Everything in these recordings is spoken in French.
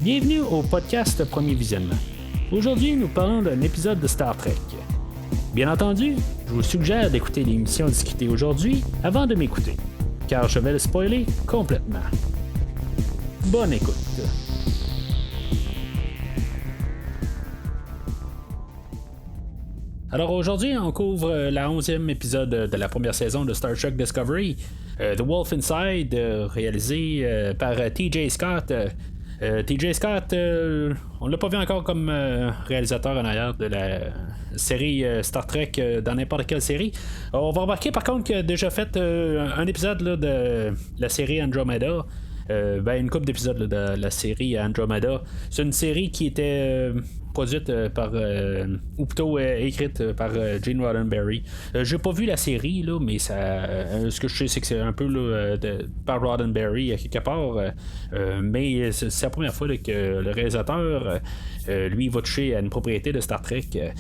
Bienvenue au podcast Premier Visionnement. Aujourd'hui, nous parlons d'un épisode de Star Trek. Bien entendu, je vous suggère d'écouter l'émission discutée aujourd'hui avant de m'écouter, car je vais le spoiler complètement. Bonne écoute. Alors aujourd'hui, on couvre la 11e épisode de la première saison de Star Trek Discovery, The Wolf Inside, réalisé par T.J. Scott. T.J. Scott, on l'a pas vu encore comme réalisateur en arrière de la série Star Trek dans n'importe quelle série. On va remarquer par contre qu'il a déjà fait un épisode là, de la série Andromeda. Une couple d'épisodes là, de la série Andromeda. C'est une série qui était produite par ou plutôt écrite par Gene Roddenberry. J'ai pas vu la série là, mais ça, ce que je sais c'est que c'est un peu là, par Roddenberry à quelque part, mais c'est la première fois là, que le réalisateur lui va toucher à une propriété de Star Trek.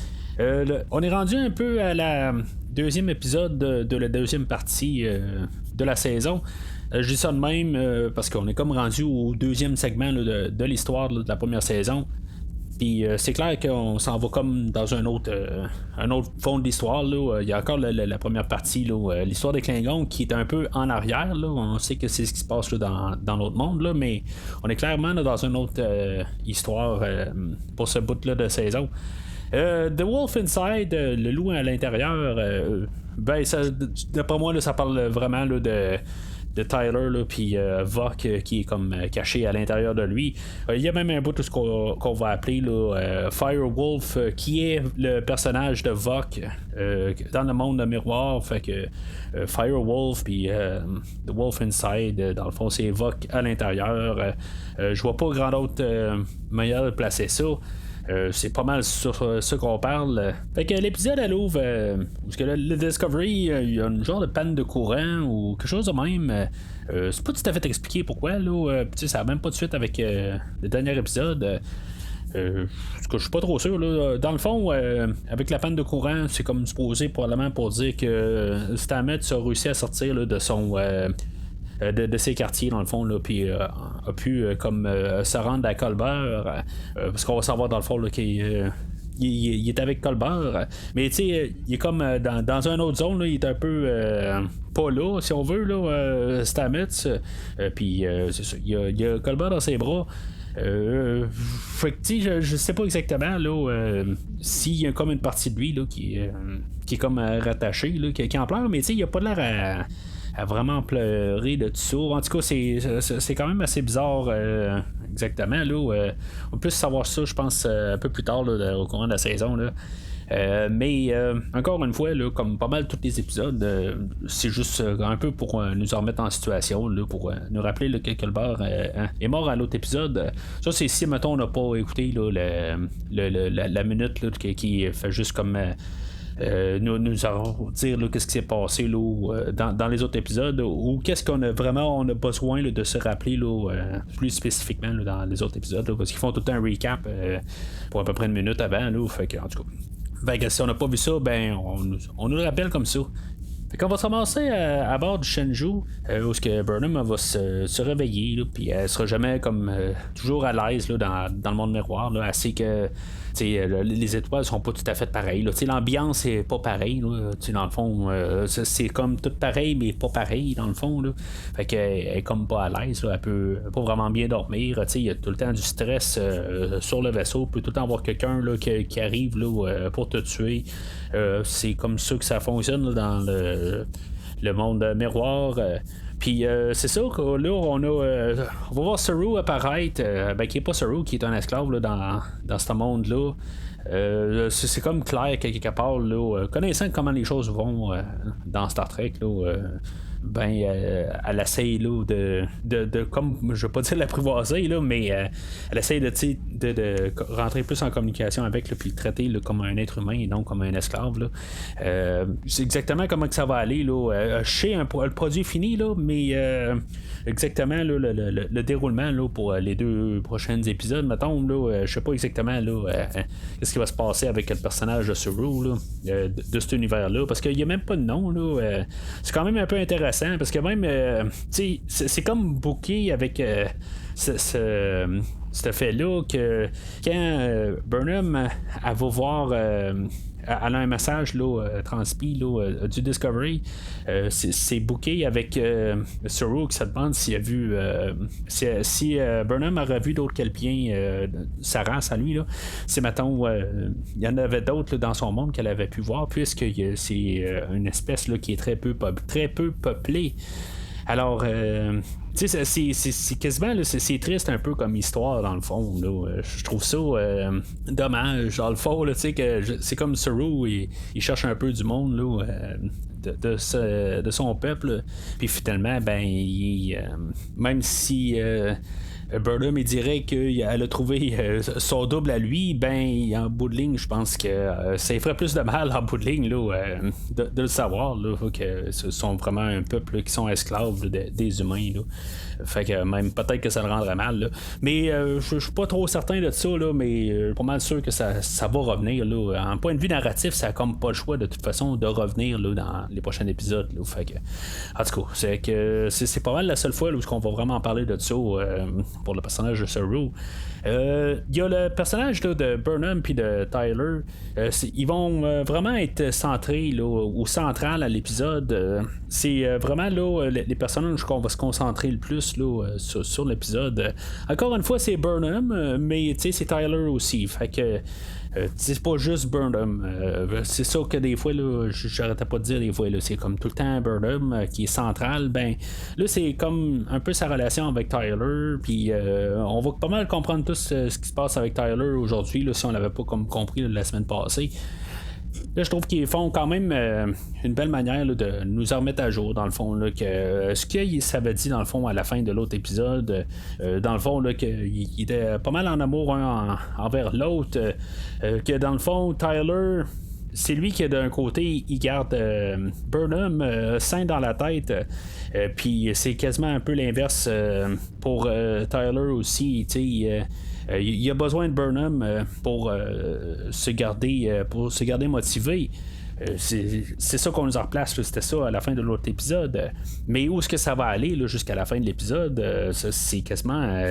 On est rendu un peu à la deuxième épisode de la deuxième partie de la saison. Je dis ça de même parce qu'on est comme rendu au deuxième segment là, de l'histoire là, de la première saison. Puis c'est clair qu'on s'en va comme dans un autre fond de l'histoire. Là. Il y a encore la première partie, là, l'histoire des Klingons qui est un peu en arrière. Là. On sait que c'est ce qui se passe là, dans l'autre monde, là, mais on est clairement là, dans une autre histoire pour ce bout-là de saison. The Wolf Inside, le loup à l'intérieur, d'après moi, là, ça parle vraiment là, de Tyler puis Vok qui est comme caché à l'intérieur de lui. Il y a même un bout de ce qu'on va appeler là, Firewolf qui est le personnage de Vok dans le monde de miroir. Fait que Firewolf puis The Wolf Inside, dans le fond c'est Vok à l'intérieur. Je vois pas grand autre manière de placer ça. C'est pas mal sur ça qu'on parle. Fait que l'épisode elle ouvre parce que le Discovery il y a une genre de panne de courant ou quelque chose de même. C'est pas tout à fait expliqué pourquoi là. Ça a même pas de suite avec le dernier épisode. Parce que je suis pas trop sûr là. Dans le fond, avec la panne de courant, c'est comme supposé probablement pour dire que Stamets a réussi à sortir là, de son de ses quartiers dans le fond là, puis a pu comme se rendre à Colbert parce qu'on va savoir dans le fond là, qu'il il est avec Colbert, mais tu sais il est comme dans une autre zone là, il est un peu pas là si on veut là, Stamets, puis c'est ça, il y a Colbert dans ses bras. Fait que je sais pas exactement là s'il y a comme une partie de lui là, qui est comme rattachée là, qui en pleure, mais tu sais il a pas l'air à vraiment pleurer de tout ça. En tout cas, c'est quand même assez bizarre exactement. Là, on peut savoir ça, je pense, un peu plus tard là, au courant de la saison. Là. Mais encore une fois, là, comme pas mal tous les épisodes, c'est juste un peu pour nous remettre en situation, là, pour nous rappeler là, que Colbert est mort à l'autre épisode. Ça, c'est si, mettons, on n'a pas écouté là, la minute là, qui fait juste comme... nous dire là, qu'est-ce qui s'est passé là, dans les autres épisodes ou qu'est-ce qu'on a vraiment on a besoin là, de se rappeler là, plus spécifiquement là, dans les autres épisodes là, parce qu'ils font tout un recap pour à peu près une minute avant là, fait que, en tout cas si on n'a pas vu ça, on nous le rappelle comme ça. Fait qu'on va se ramasser à bord du Shenzhou où Burnham va se réveiller puis elle sera jamais comme toujours à l'aise là, dans le monde miroir là, assez que les étoiles sont pas tout à fait pareilles. L'ambiance est pas pareille. Dans le fond, c'est comme tout pareil, mais pas pareil dans le fond. Là. Fait qu'elle est comme pas à l'aise. Là. Elle peut pas vraiment bien dormir. Il y a tout le temps du stress sur le vaisseau. Il peut tout le temps avoir quelqu'un là, qui arrive là, pour te tuer. C'est comme ça que ça fonctionne là, dans le monde miroir. Puis c'est ça que là on va voir Saru apparaître, qui est pas Saru, qui est un esclave là, dans ce monde-là. C'est comme clair quelque part là, connaissant comment les choses vont dans Star Trek là, elle essaye là, de comme je veux pas dire l'apprivoiser là, mais elle essaye de rentrer plus en communication avec là, puis le traiter là, comme un être humain et non comme un esclave là. C'est exactement comment que ça va aller là. Je sais le produit fini là, mais exactement là, le déroulement là, pour les 2 prochains épisodes mettons là, je sais pas exactement là, qu'est-ce qui va se passer avec le personnage de Saru là, de cet univers là, parce qu'il y a même pas de nom là. C'est quand même un peu intéressant intéressant parce que même, c'est comme booké avec ce fait-là que quand Burnham elle va voir elle a un message là, transmis là, du Discovery. C'est booké avec Saru qui se demande s'il a vu si Burnham aurait vu d'autres Kelpiens sa race à lui là. C'est mettons il y en avait d'autres là, dans son monde qu'elle avait pu voir puisque c'est une espèce là, qui est très peu peuplée. Alors, tu sais, c'est quasiment, là, c'est triste un peu comme histoire dans le fond. Là. Je trouve ça dommage. Dans le fond, là, tu sais, que c'est comme Saru, il cherche un peu du monde là, de son peuple. Puis finalement, ben, même si. Burnham il dirait qu'elle a trouvé son double à lui, ben en bout de ligne, je pense que ça ferait plus de mal en bout de ligne là, de le savoir là, que ce sont vraiment un peuple là, qui sont esclaves là, des humains. Là. Fait que même peut-être que ça le rendrait mal. Là. Mais je suis pas trop certain de ça, là, mais pas mal sûr que ça va revenir. Là. En point de vue narratif, ça a comme pas le choix de toute façon de revenir là, dans les prochains épisodes. Là. Fait que, en tout cas, c'est pas mal la seule fois là, où on va vraiment parler de ça pour le personnage de Saru. Il y a le personnage là, de Burnham puis de Tyler. Ils vont vraiment être centrés là, ou central à l'épisode. C'est vraiment là, les personnages qu'on va se concentrer le plus là, sur l'épisode. Encore une fois, c'est Burnham, mais c'est Tyler aussi. Fait que c'est pas juste Burnham. C'est ça que des fois, là, j'arrêtais pas de dire des fois, là, c'est comme tout le temps Burnham qui est central. Ben, là, c'est comme un peu sa relation avec Tyler. Puis on va pas mal comprendre tout ce qui se passe avec Tyler aujourd'hui, là, si on l'avait pas comme compris là, la semaine passée. Là, je trouve qu'ils font quand même une belle manière là, de nous remettre à jour, dans le fond, là, que ce qu'il s'avait dit, dans le fond, à la fin de l'autre épisode, dans le fond, là, qu'il était pas mal en amour un envers l'autre, que dans le fond, Tyler, c'est lui qui, d'un côté, il garde Burnham sain dans la tête, puis c'est quasiment un peu l'inverse pour Tyler aussi, tu sais. Il a besoin de Burnham pour se garder motivé. C'est ça qu'on nous en replace, là, c'était ça à la fin de l'autre épisode. Mais où est-ce que ça va aller là, jusqu'à la fin de l'épisode, c'est quasiment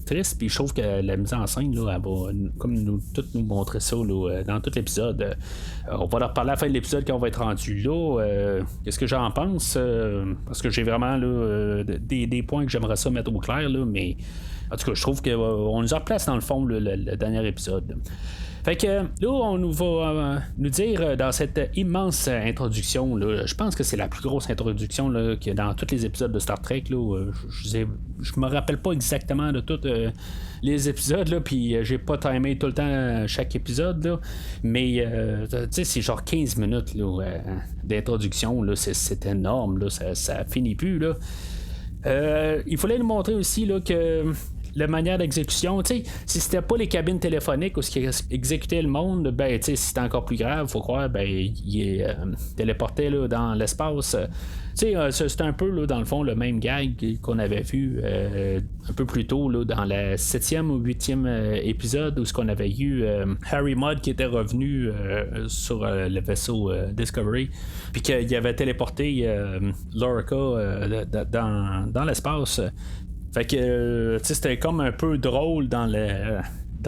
triste. Puis je trouve que la mise en scène, là, elle va comme nous montrer ça là, dans tout l'épisode. On va leur parler à la fin de l'épisode quand on va être rendu là. Qu'est-ce que j'en pense? Parce que j'ai vraiment là, des points que j'aimerais ça mettre au clair, là, mais en tout cas, je trouve qu'on nous en replace dans le fond le dernier épisode. Fait que là, on nous va nous dire dans cette immense introduction, là, je pense que c'est la plus grosse introduction là, qu'il y a dans tous les épisodes de Star Trek. Là, je me rappelle pas exactement de tous les épisodes, là, puis j'ai pas timé tout le temps chaque épisode, là, mais tu sais, c'est genre 15 minutes là, d'introduction, là, c'est énorme, là, ça finit plus. Là. Il fallait nous montrer aussi là, que la manière d'exécution, tu sais, si c'était pas les cabines téléphoniques où ce qui exécutait le monde, ben tu sais, c'était encore plus grave, faut croire, ben il est téléporté là, dans l'espace. Tu sais, c'est un peu là, dans le fond le même gag qu'on avait vu un peu plus tôt là, dans la 7e ou 8e épisode où ce qu'on avait eu Harry Mudd qui était revenu sur le vaisseau Discovery, puis qu'il avait téléporté Lorca dans l'espace. Fait que c'était comme un peu drôle dans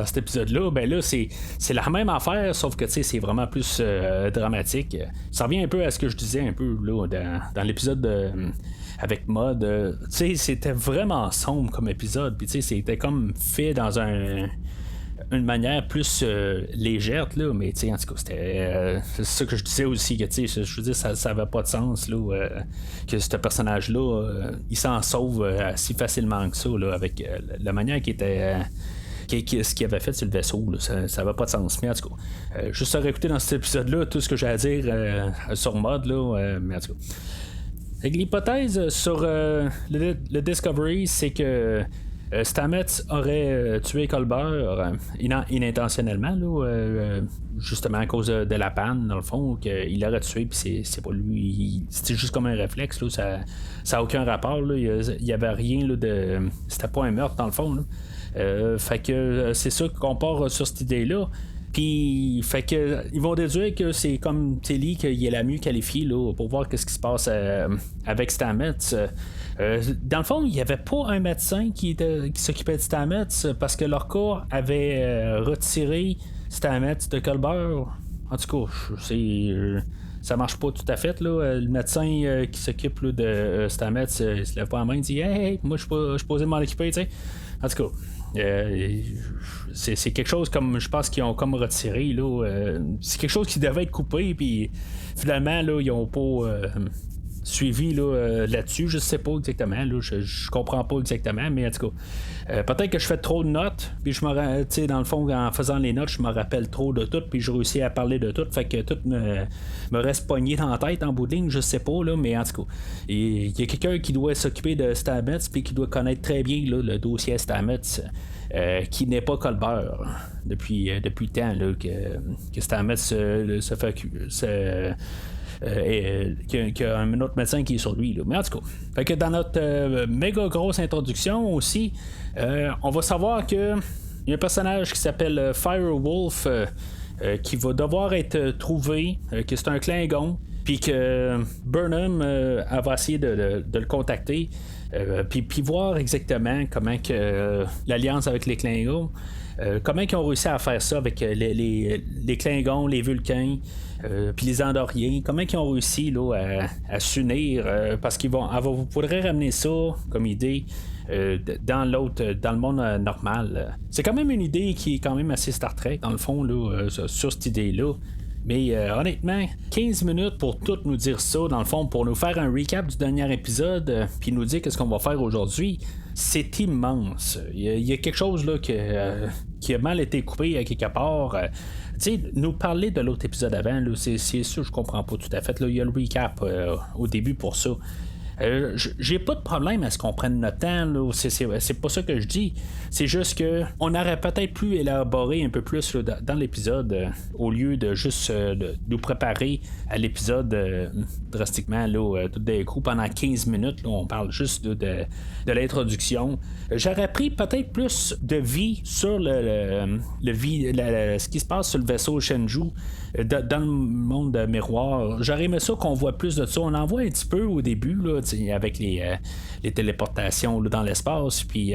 cet épisode-là. Ben là, c'est la même affaire, sauf que c'est vraiment plus dramatique. Ça revient un peu à ce que je disais un peu là, dans l'épisode avec Mod. C'était vraiment sombre comme épisode. Puis c'était comme fait dans une manière plus légère, là, mais en tout cas, c'est ça que je disais aussi, que je veux dire, ça avait pas de sens là, que ce personnage-là, il s'en sauve si facilement que ça, là, avec la manière qui était. Ce qu'il avait fait sur le vaisseau, là, ça n'avait pas de sens. Mais en tout cas, juste à réécouter dans cet épisode-là tout ce que j'ai à dire sur Mod, là, mais en tout cas. L'hypothèse sur le Discovery, c'est que Stamets aurait tué Colbert inintentionnellement, là, justement à cause de la panne, dans le fond, qu'il l'aurait tué, puis c'est pas lui. C'était juste comme un réflexe, là, ça n'a aucun rapport, là, il n'y avait rien là, c'était pas un meurtre, dans le fond. Là. Fait que c'est ça qu'on part sur cette idée-là. Puis, fait que ils vont déduire que c'est comme Tilly qui est la mieux qualifiée là, pour voir qu'est-ce qui se passe avec Stamets. Dans le fond, il n'y avait pas un médecin qui s'occupait de Stamets parce que Lorca avait retiré Stamets de Culber. En tout cas, ça marche pas tout à fait. Là. Le médecin qui s'occupe là, de Stamets, il se lève pas la main et dit Hey, moi je suis posé de m'en occuper. T'sais. En tout cas, c'est quelque chose comme je pense qu'ils ont comme retiré. Là, c'est quelque chose qui devait être coupé, puis finalement, là, ils ont pas. Suivi là-dessus, je sais pas exactement, là, je comprends pas exactement, mais en tout cas, peut-être que je fais trop de notes, puis je me dans le fond, en faisant les notes, je me rappelle trop de tout, puis je réussis à parler de tout, fait que tout me reste pogné dans la tête en bout de ligne, je sais pas, là, mais en tout cas, il y a quelqu'un qui doit s'occuper de Stamets, puis qui doit connaître très bien là, le dossier Stamets, qui n'est pas Culber depuis le temps là, que Stamets se fait qu'il y a un autre médecin qui est sur lui. Là. Mais en tout cas, fait que dans notre méga grosse introduction aussi, on va savoir que il y a un personnage qui s'appelle Firewolf qui va devoir être trouvé, que c'est un Klingon, puis que Burnham elle va essayer de le contacter, puis voir exactement comment que l'alliance avec les Klingons. Comment ils ont réussi à faire ça avec les Klingons, les Vulcains, puis les Andoriens? Comment ils ont réussi là, à s'unir? Parce qu'ils faudrait ramener ça comme idée dans le monde normal. C'est quand même une idée qui est quand même assez Star Trek, dans le fond, là, sur cette idée-là. Mais honnêtement, 15 minutes pour tout nous dire ça, dans le fond, pour nous faire un recap du dernier épisode, puis nous dire qu'est-ce qu'on va faire aujourd'hui, c'est immense. Il y a quelque chose là qui a mal été coupé à quelque part. Tu sais, nous parler de l'autre épisode avant, là, c'est sûr, je comprends pas tout à fait. Là, il y a le recap au début pour ça. J'ai pas de problème à ce qu'on prenne notre temps, là. C'est pas ça que je dis. C'est juste que on aurait peut-être pu élaborer un peu plus là, dans l'épisode au lieu de juste de nous préparer à l'épisode drastiquement là, tout d'un coup pendant 15 minutes. Là, on parle juste de l'introduction. J'aurais pris peut-être plus de vie sur ce qui se passe sur le vaisseau Shenzhou dans le monde miroir. J'aurais aimé ça qu'on voit plus de ça. On en voit un petit peu au début là, avec les téléportations là, dans l'espace, puis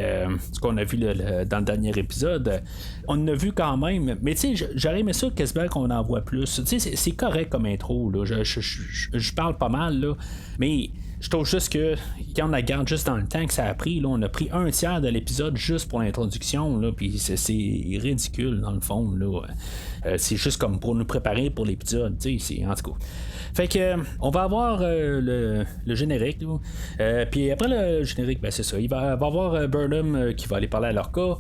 ce qu'on a vu dans le dernier épisode, on en a vu quand même, mais tu sais, j'aurais aimé ça quasiment qu'on en voit plus. Tu sais, c'est correct comme intro, là. Je parle pas mal, là, mais je trouve juste que quand on la garde juste dans le temps que ça a pris, là, on a pris un tiers de l'épisode juste pour l'introduction, là, puis c'est ridicule dans le fond, là. C'est juste comme pour nous préparer pour l'épisode, tu sais, en tout cas. Fait que on va avoir le générique, puis après le générique, ben c'est ça, il va avoir Burnham qui va aller parler à Lorca,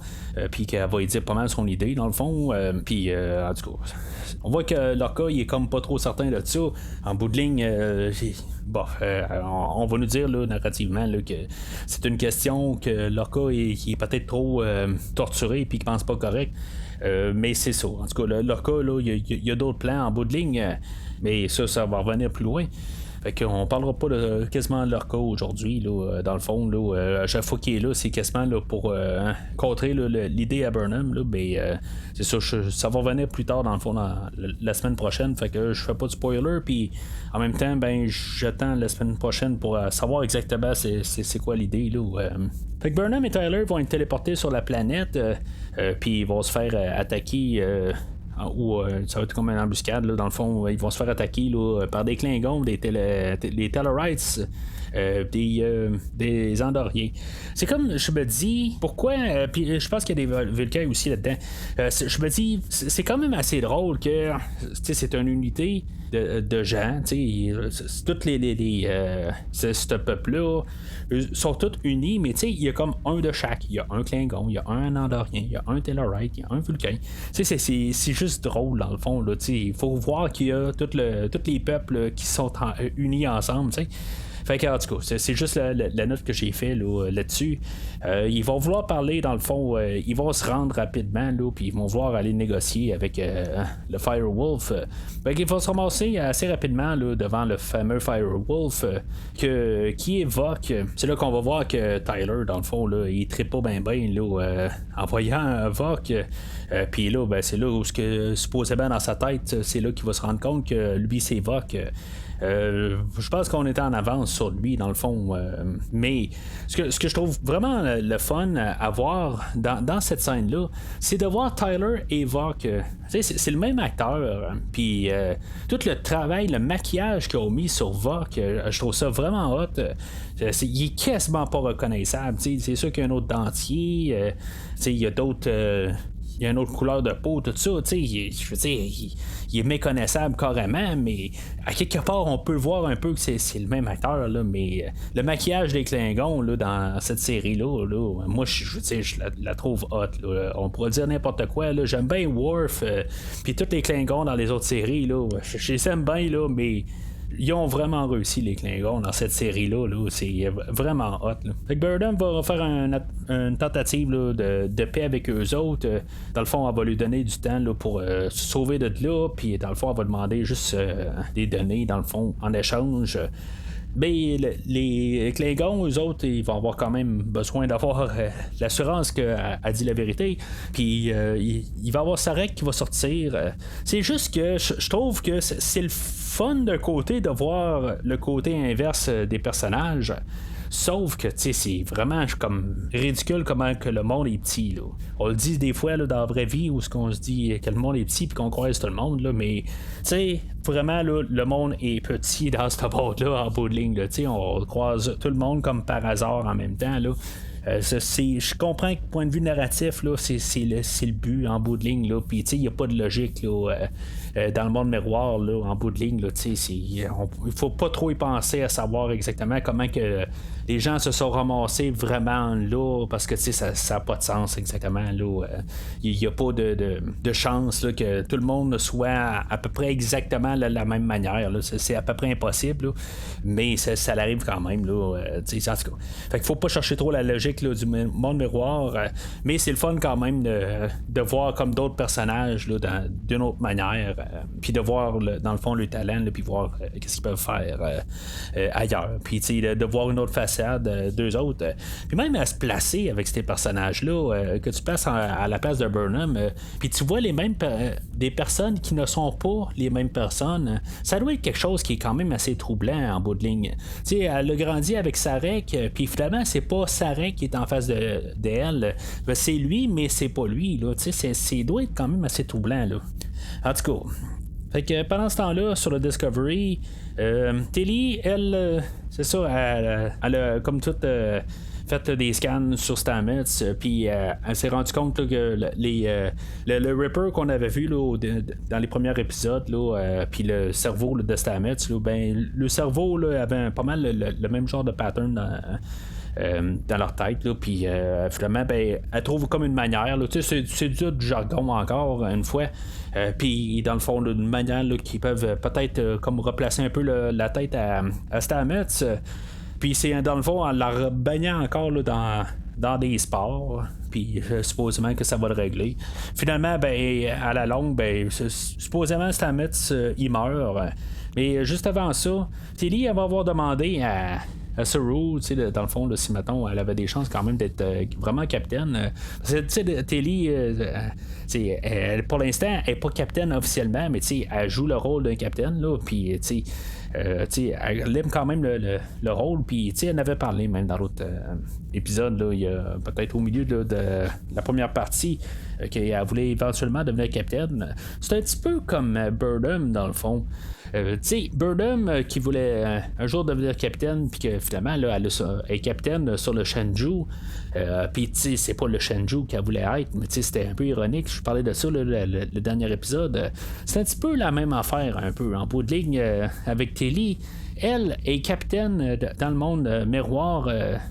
puis qu'elle va lui dire pas mal son idée dans le fond, puis en tout cas, on voit que Lorca il est comme pas trop certain de ça. En bout de ligne, on va nous dire là, narrativement là, que c'est une question que Lorca qui est peut-être trop torturé puis qui pense pas correct. Mais c'est ça. En tout cas, Lorca, il y a d'autres plans en bout de ligne, mais ça va revenir plus loin. Fait qu'on parlera pas quasiment de Lorca aujourd'hui, là, dans le fond. Là, à chaque fois qu'il est là, c'est quasiment là, pour contrer l'idée à Burnham. Là, c'est ça, ça va revenir plus tard dans le fond la semaine prochaine. Fait que je fais pas de spoiler. Puis en même temps, j'attends la semaine prochaine pour savoir exactement c'est quoi l'idée. Là, Fait que Burnham et Tyler vont être téléportés sur la planète. Puis ils vont se faire attaquer. Ou ça va être comme une embuscade là, dans le fond ils vont se faire attaquer là, par des Klingons, des Tellarites, des Andoriens. C'est comme je me dis pourquoi puis je pense qu'il y a des Vulcains aussi là-dedans. Je me dis c'est quand même assez drôle que c'est une unité de gens, toutes ce peuple-là sont tous unis, mais il y a comme un de chaque. Il y a un Klingon, il y a un Andorien, il y a un Tellarite, il y a un Vulcain. C'est juste drôle dans le fond. Il faut voir qu'il y a tous les peuples qui sont unis ensemble. T'sais. Fait que, en tout cas, c'est juste la note que j'ai fait là-dessus. Ils vont vouloir parler, dans le fond, ils vont se rendre rapidement, là, puis ils vont vouloir aller négocier avec le Firewolf. Fait qu'ils vont se ramasser assez rapidement là, devant le fameux Firewolf qui évoque. C'est là qu'on va voir que Tyler, dans le fond, là, il trippe pas bien en voyant Vok. Puis là, ben, c'est là où supposément dans sa tête, c'est là qu'il va se rendre compte que lui, c'est Vok. Je pense qu'on était en avance sur lui dans le fond, mais ce que je trouve vraiment le fun à voir dans cette scène là, c'est de voir Tyler et Vok. C'est le même acteur, puis tout le travail, le maquillage qu'ils ont mis sur Vok, je trouve ça vraiment hot. Il est quasiment pas reconnaissable. C'est sûr qu'il y a un autre dentier, il y a d'autres. Il y a une autre couleur de peau, tout ça, je veux dire, il est méconnaissable carrément, mais à quelque part, on peut voir un peu que c'est le même acteur, là, mais le maquillage des Klingons là, dans cette série-là, moi, je la trouve hot. Là. On pourrait dire n'importe quoi. Là. J'aime bien Worf, puis tous les Klingons dans les autres séries, là, je les aime bien, là, mais ils ont vraiment réussi les Klingons dans cette série-là. C'est vraiment hot. Là. Fait que Burnham va faire une tentative là, de paix avec eux autres. Dans le fond, elle va lui donner du temps là, pour se sauver de là. Puis dans le fond, elle va demander juste des données, dans le fond, en échange. Mais les Klingons, eux autres, ils vont avoir quand même besoin d'avoir l'assurance qu'elle a dit la vérité. Puis il va y avoir Sarek qui va sortir. C'est juste que je trouve que c'est le fun d'un côté de voir le côté inverse des personnages. Sauf que c'est vraiment comme ridicule comment que le monde est petit. Là. On le dit des fois là, dans la vraie vie où on se dit que le monde est petit et qu'on croise tout le monde, là, mais vraiment là, le monde est petit dans cette boîte-là en bout de ligne. Là, on croise tout le monde comme par hasard en même temps. Là. Je comprends que point de vue narratif, là, c'est le but en bout de ligne. Puis il n'y a pas de logique là, dans le monde miroir là, en bout de ligne. Là, il faut pas trop y penser à savoir exactement comment que les gens se sont ramassés vraiment là, parce que ça n'a pas de sens exactement. Il n'y a pas de chance là, que tout le monde soit à peu près exactement la même manière. Là. C'est à peu près impossible, là, mais ça l'arrive quand même. Là, en tout cas. Fait qu'il faut pas chercher trop la logique là, du monde miroir, mais c'est le fun quand même de voir comme d'autres personnages là, d'une autre manière, puis de voir dans le fond le talent, puis voir qu'est-ce qu'ils peuvent faire ailleurs, puis de voir une autre façade d'eux autres, puis même à se placer avec ces personnages là, que tu passes à la place de Burnham, puis tu vois les mêmes des personnes qui ne sont pas les mêmes personnes. Ça doit être quelque chose qui est quand même assez troublant en bout de ligne. Elle a grandi avec Sarek, puis finalement c'est pas Sarek qui est en face d'elle. C'est lui, mais c'est pas lui. Là. C'est doit être quand même assez troublant. Là. En tout cas. Fait que pendant ce temps-là, sur le Discovery, Tilly, elle, c'est ça, elle a comme tout fait des scans sur Stamets, puis elle s'est rendu compte là, que le Ripper qu'on avait vu là, dans les premiers épisodes, puis le cerveau là, de Stamets, là, ben, le cerveau là, avait pas mal le même genre de pattern dans leur tête, puis finalement, ben, elle trouve comme une manière, là, c'est du jargon encore, une fois, puis dans le fond, là, une manière là, qui peuvent peut-être comme replacer un peu la tête à Stamets, puis c'est dans le fond en la rebaignant encore là, dans des sports, puis supposément que ça va le régler. Finalement, ben, à la longue, ben, supposément Stamets il meurt, mais juste avant ça, Tilly elle va avoir demandé à Saru, dans le fond, là, si mettons, elle avait des chances quand même d'être vraiment capitaine. Tilly, pour l'instant, elle n'est pas capitaine officiellement, mais elle joue le rôle d'un capitaine, puis elle aime quand même le rôle, puis elle en avait parlé même dans l'autre épisode, là, il y a peut-être au milieu là, de la première partie, qu'elle voulait éventuellement devenir capitaine. C'est un petit peu comme Burnham dans le fond. Burnham qui voulait un jour devenir capitaine, puis que finalement là, elle est capitaine sur le Shenzhou, puis c'est pas le Shenzhou qu'elle voulait être, mais c'était un peu ironique. Je parlais de ça là, le dernier épisode. C'est un petit peu la même affaire, un peu en bout de ligne avec Tilly. Elle est capitaine dans le monde miroir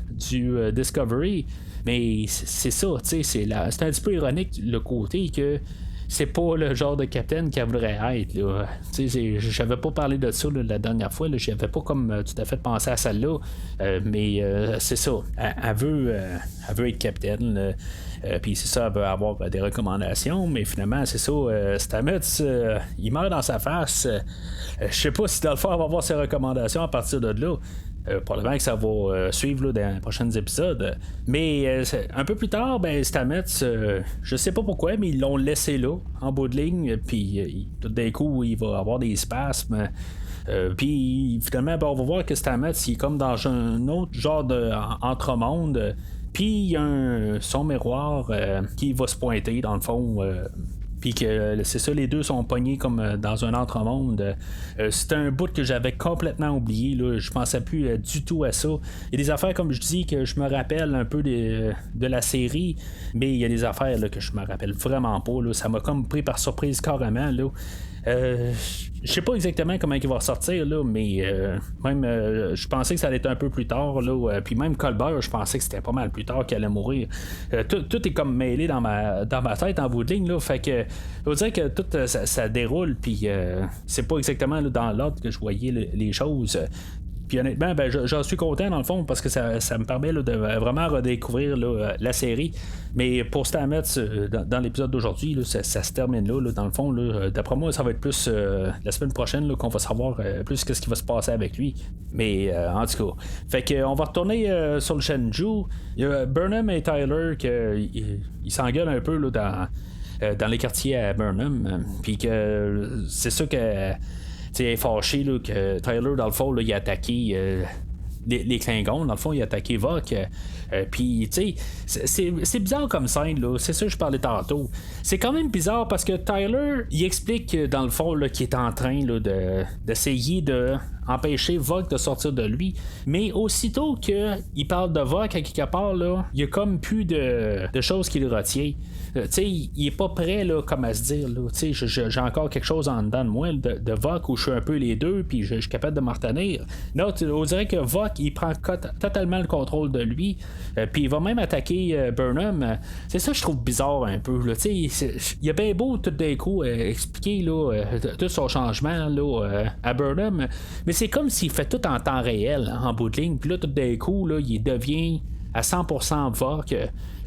du Discovery, mais c'est ça, c'est un petit peu ironique le côté que c'est pas le genre de capitaine qu'elle voudrait être. Là. J'avais pas parlé de ça là, la dernière fois. Là. J'avais pas comme tout à fait pensé à celle-là. Mais c'est ça. Elle veut être capitaine. Puis c'est ça, elle veut avoir des recommandations. Mais finalement, c'est ça. Stamets, il meurt dans sa face. Je sais pas si dans le fond, elle va avoir ses recommandations à partir de là. Probablement que ça va suivre là, dans les prochains épisodes. Mais un peu plus tard, Stamets, je sais pas pourquoi, mais ils l'ont laissé là, en bout de ligne. Puis tout d'un coup, il va avoir des spasmes. Puis finalement, on va voir que Stamets, il est comme dans un autre genre d'entremonde. Puis il y a son miroir qui va se pointer, dans le fond. Puis que c'est ça, les deux sont pognés comme dans un entremonde. C'est un bout que j'avais complètement oublié. Là. Je pensais plus du tout à ça. Il y a des affaires, comme je dis, que je me rappelle un peu de la série, mais il y a des affaires là, que je me rappelle vraiment pas. Là. Ça m'a comme pris par surprise carrément. Là. Je sais pas exactement comment il va ressortir, là, mais même je pensais que ça allait être un peu plus tard. Là, puis même Colbert, je pensais que c'était pas mal plus tard qu'il allait mourir. Tout est comme mêlé dans ma tête en bout de ligne. Là, fait que je veux dire que tout ça déroule, puis c'est pas exactement là, dans l'ordre que je voyais les choses. Puis honnêtement, j'en suis content dans le fond parce que ça me permet là, de vraiment redécouvrir là, la série. Mais pour Stamets, dans l'épisode d'aujourd'hui, là, ça se termine là, dans le fond. Là, d'après moi, ça va être plus la semaine prochaine là, qu'on va savoir plus ce qui va se passer avec lui. Mais en tout cas. Fait que on va retourner sur le Shenzhou. Il y a Burnham et Tyler qui s'engueulent un peu là, dans les quartiers à Burnham. Puis que c'est ça que. Elle est fâché là, que Tyler, dans le fond, là, il a attaqué les Klingons. Dans le fond, il a attaqué Vok. Puis, tu sais, c'est bizarre comme scène, là. C'est ça que je parlais tantôt. C'est quand même bizarre parce que Tyler, il explique, dans le fond, là, qu'il est en train là, d'essayer de empêcher Vok de sortir de lui. Mais aussitôt qu'il parle de Vok à quelque part, là, il y a comme plus de choses qui le retient. T'sais, il est pas prêt là, comme à se dire là, j'ai encore quelque chose en dedans de moi de Vok où je suis un peu les deux puis je suis capable de m'en retenir. Non, on dirait que Vok il prend totalement le contrôle de lui puis il va même attaquer Burnham. C'est ça que je trouve bizarre un peu là, il a bien beau tout d'un coup expliquer là, tout son changement là, à Burnham, mais c'est comme s'il fait tout en temps réel en bout de ligne, puis là tout d'un coup là, il devient à 100% Vok.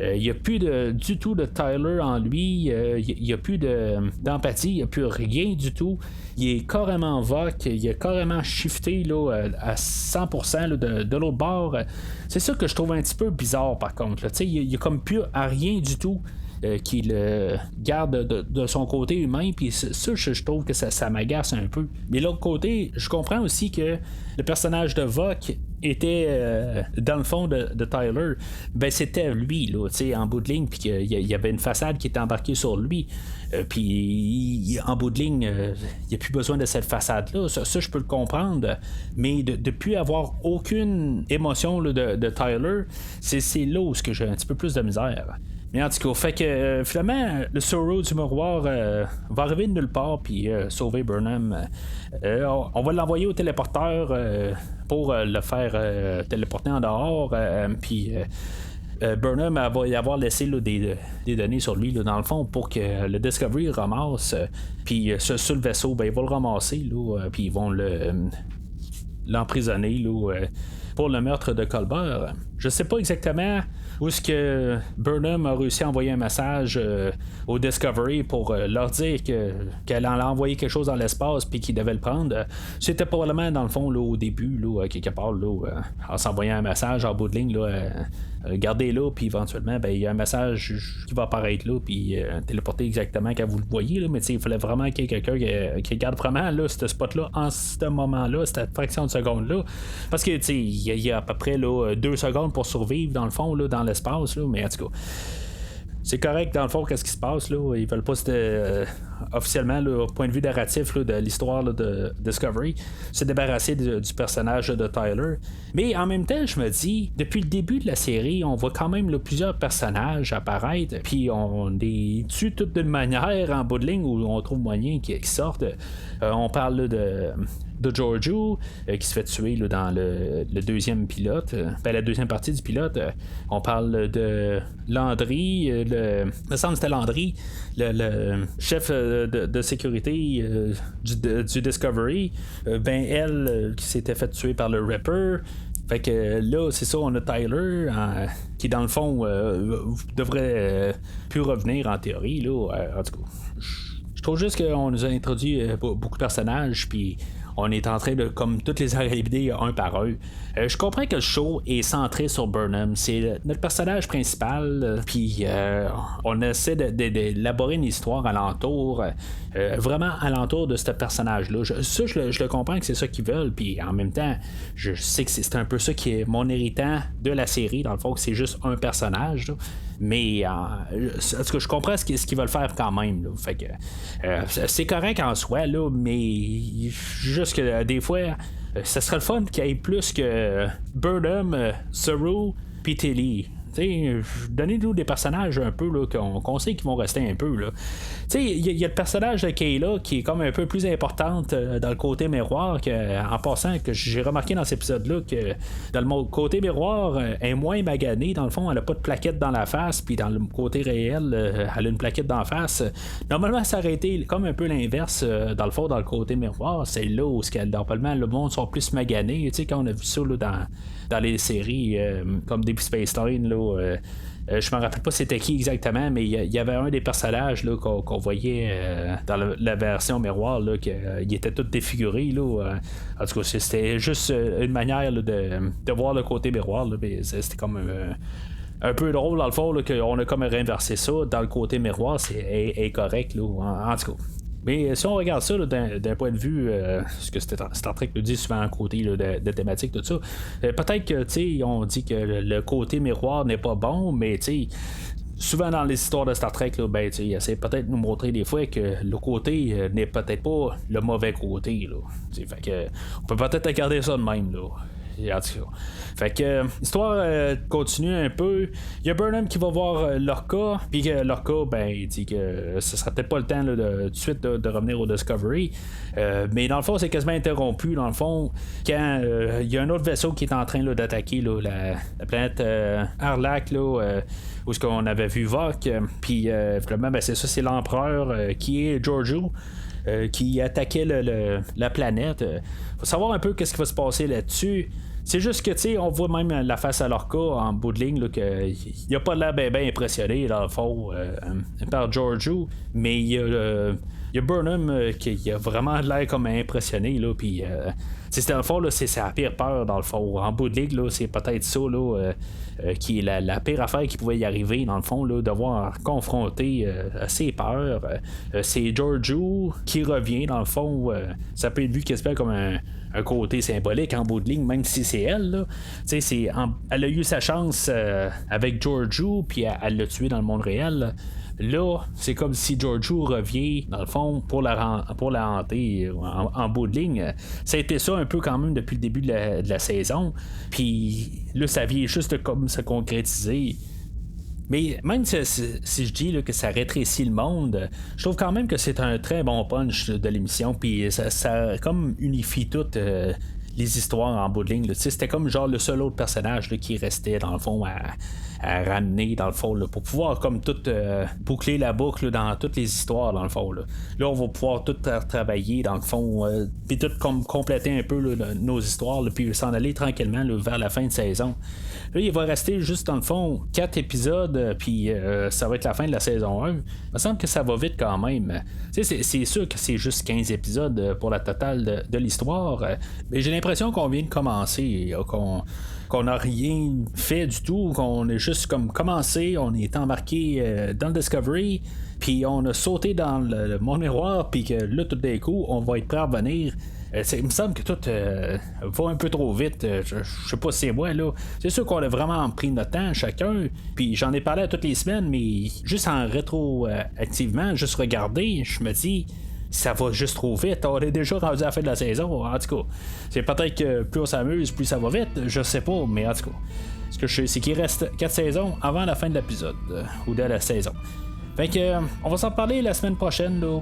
Il n'y a plus du tout de Tyler en lui. Il n'y a plus d'empathie. Il n'y a plus rien du tout. Il est carrément Vok. Il a carrément shifté là, à 100% là, de l'autre bord. C'est ça que je trouve un petit peu bizarre par contre. Là. Il n'y a comme plus à rien du tout. Qu'il garde de son côté humain, puis ça, je trouve que ça m'agace un peu. Mais de l'autre côté, je comprends aussi que le personnage de Vok était dans le fond de Tyler, c'était lui, là, en bout de ligne, puis qu'il y avait une façade qui était embarquée sur lui. Puis en bout de ligne, il n'y a plus besoin de cette façade-là. Ça, je peux le comprendre, mais de plus avoir aucune émotion là, de Tyler, c'est là où j'ai un petit peu plus de misère. Mais en tout cas, fait que finalement, le Sorrow du miroir va arriver de nulle part puis sauver Burnham. On va l'envoyer au téléporteur pour le faire téléporter en dehors. Puis Burnham va y avoir laissé là, des données sur lui là, dans le fond pour que le Discovery ramasse. Puis sur le vaisseau, il va le ramasser. Puis ils vont l'emprisonner là, pour le meurtre de Colbert. Je sais pas exactement où est-ce que Burnham a réussi à envoyer un message au Discovery pour leur dire qu'elle en a envoyé quelque chose dans l'espace puis qu'ils devaient le prendre. C'était probablement dans le fond là, au début, là, quelque part, là, en s'envoyant un message en bout de ligne, là, gardez-là, puis éventuellement, il y a un message qui va apparaître là, puis téléporter exactement quand vous le voyez. Là, mais il fallait vraiment qu'il y ait quelqu'un qui regarde vraiment là, ce spot-là, en ce moment-là, cette fraction de seconde-là. Parce que il y a à peu près là, 2 secondes pour survivre, dans le fond, là, dans l'espace, là, mais en tout cas. C'est correct dans le fond qu'est-ce qui se passe là, ils veulent pas officiellement, là, au point de vue narratif là, de l'histoire là, de Discovery, se débarrasser du personnage de Tyler. Mais en même temps, je me dis, depuis le début de la série, on voit quand même là, plusieurs personnages apparaître, puis on les tue toutes d'une manière en bout de ligne où on trouve moyen qu'ils sortent. On parle là, de Giorgio qui se fait tuer là, dans le deuxième pilote, la deuxième partie du pilote. On parle de Landry, me semble que c'était Landry, le chef de sécurité du Discovery. Elle qui s'était fait tuer par le Ripper. Fait que là, c'est ça, on a Tyler qui, dans le fond, devrait plus revenir en théorie. Là, en tout cas, je trouve juste qu'on nous a introduit beaucoup de personnages, puis on est en train de comme toutes les arriver un par un. Je comprends que le show est centré sur Burnham, c'est notre personnage principal, puis on essaie d'élaborer une histoire alentour, vraiment alentour de ce personnage-là. Je le comprends que c'est ça qu'ils veulent, puis en même temps, je sais que c'est un peu ça qui est mon héritant de la série, dans le fond, que c'est juste un personnage, là. Mais en tout cas, je comprends ce qu'ils veulent faire quand même. Là. Fait que c'est correct en soi, là, mais juste que des fois, ça serait le fun qu'il y ait plus que Burnham, Saru, puis Tilly. Donnez-nous des personnages un peu là, qu'on sait qu'ils vont rester un peu. Il y a le personnage de Kayla qui est comme un peu plus importante dans le côté miroir en passant que j'ai remarqué dans cet épisode-là que dans le côté miroir elle est moins maganée, dans le fond elle a pas de plaquette dans la face, puis dans le côté réel elle a une plaquette dans la face. Normalement ça aurait été comme un peu l'inverse dans le fond dans le côté miroir, c'est là où normalement le monde sont plus maganés, quand on a vu ça là, dans les séries comme Deep Space Nine là, je me rappelle pas c'était qui exactement, mais il y avait un des personnages là, qu'on voyait dans la version miroir là, qu'il était tout défiguré là, en tout cas c'était juste une manière là, de voir le côté miroir là, c'était comme un peu drôle dans le fond là, qu'on a comme réinversé ça dans le côté miroir, c'est correct là, en tout cas. Mais si on regarde ça là, d'un point de vue, ce que Star Trek nous dit souvent en côté là, de thématique, tout ça, peut-être que on dit que le côté miroir n'est pas bon, mais souvent dans les histoires de Star Trek, là, il essaie peut-être de nous montrer des fois que le côté n'est peut-être pas le mauvais côté. Là, fait que, on peut peut-être regarder ça de même. Là. En tout cas. Fait que l'histoire continue un peu. Il y a Burnham qui va voir Lorca, puis que Lorca, il dit que ce serait peut-être pas le temps là, tout de suite de revenir au Discovery. Mais dans le fond, c'est quasiment interrompu. Dans le fond, quand il y a un autre vaisseau qui est en train là, d'attaquer là, la planète Arlac, là, où est-ce qu'on avait vu Vok. Puis finalement, c'est ça, c'est l'empereur qui est Giorgio. Qui attaquait la planète. Faut savoir un peu qu'est-ce qui va se passer là-dessus. C'est juste que, tu sais, on voit même la face à Lorca en bout de ligne, qu'il a pas l'air bien impressionné, dans le fond, par Giorgio, mais il y a Burnham qui a vraiment l'air comme impressionné, là, puis dans le fond, là, c'est sa pire peur, dans le fond. En bout de ligne, là, c'est peut-être ça, là, qui est la pire affaire qui pouvait y arriver, dans le fond, là, devoir confronter ses peurs. C'est Giorgio qui revient, dans le fond. Ça peut être vu quasiment comme un côté symbolique en bout de ligne, même si c'est elle. Là. Elle a eu sa chance avec Giorgio, puis elle l'a tué dans le monde réel. Là, c'est comme si Giorgio revient, dans le fond, pour la hanter en bout de ligne. Ça a été ça un peu quand même depuis le début de la saison. Puis là, ça vient juste comme se concrétiser. Mais même si je dis là, que ça rétrécit le monde, je trouve quand même que c'est un très bon punch de l'émission. Puis ça comme unifie toutes les histoires en bout de ligne. C'était comme genre le seul autre personnage là, qui restait dans le fond à ramener dans le fond là, pour pouvoir comme tout boucler la boucle là, dans toutes les histoires dans le fond. Là, on va pouvoir tout travailler dans le fond puis tout comme compléter un peu là, nos histoires puis s'en aller tranquillement là, vers la fin de saison. Là, il va rester juste dans le fond 4 épisodes puis ça va être la fin de la saison 1. Il me semble que ça va vite quand même. C'est sûr que c'est juste 15 épisodes pour la totale de l'histoire, mais j'ai l'impression qu'on vient de commencer, qu'on n'a rien fait du tout, qu'on est juste comme commencé, on est embarqué dans le Discovery, puis on a sauté dans le monde miroir, puis que là, tout d'un coup, on va être prêt à revenir Il me semble que tout va un peu trop vite. Je sais pas si c'est moi, là. C'est sûr qu'on a vraiment pris notre temps chacun. Puis j'en ai parlé toutes les semaines, mais juste en rétroactivement, juste regarder, je me dis. Ça va juste trop vite. On est déjà rendu à la fin de la saison. En tout cas, c'est peut-être que plus on s'amuse, plus ça va vite. Je sais pas, mais en tout cas, ce que je sais, c'est qu'il reste 4 saisons avant la fin de l'épisode ou de la saison. Fait que, on va s'en parler la semaine prochaine là,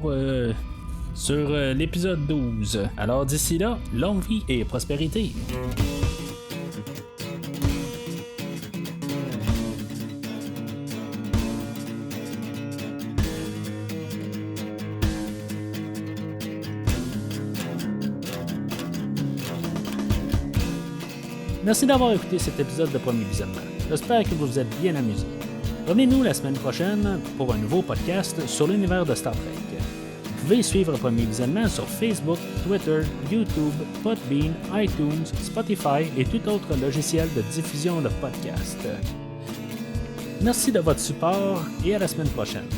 sur l'épisode 12. Alors d'ici là, longue vie et prospérité. Merci d'avoir écouté cet épisode de Premier Visionnement. J'espère que vous vous êtes bien amusés. Revenez-nous la semaine prochaine pour un nouveau podcast sur l'univers de Star Trek. Vous pouvez suivre Premier Visionnement sur Facebook, Twitter, YouTube, Podbean, iTunes, Spotify et tout autre logiciel de diffusion de podcasts. Merci de votre support et à la semaine prochaine.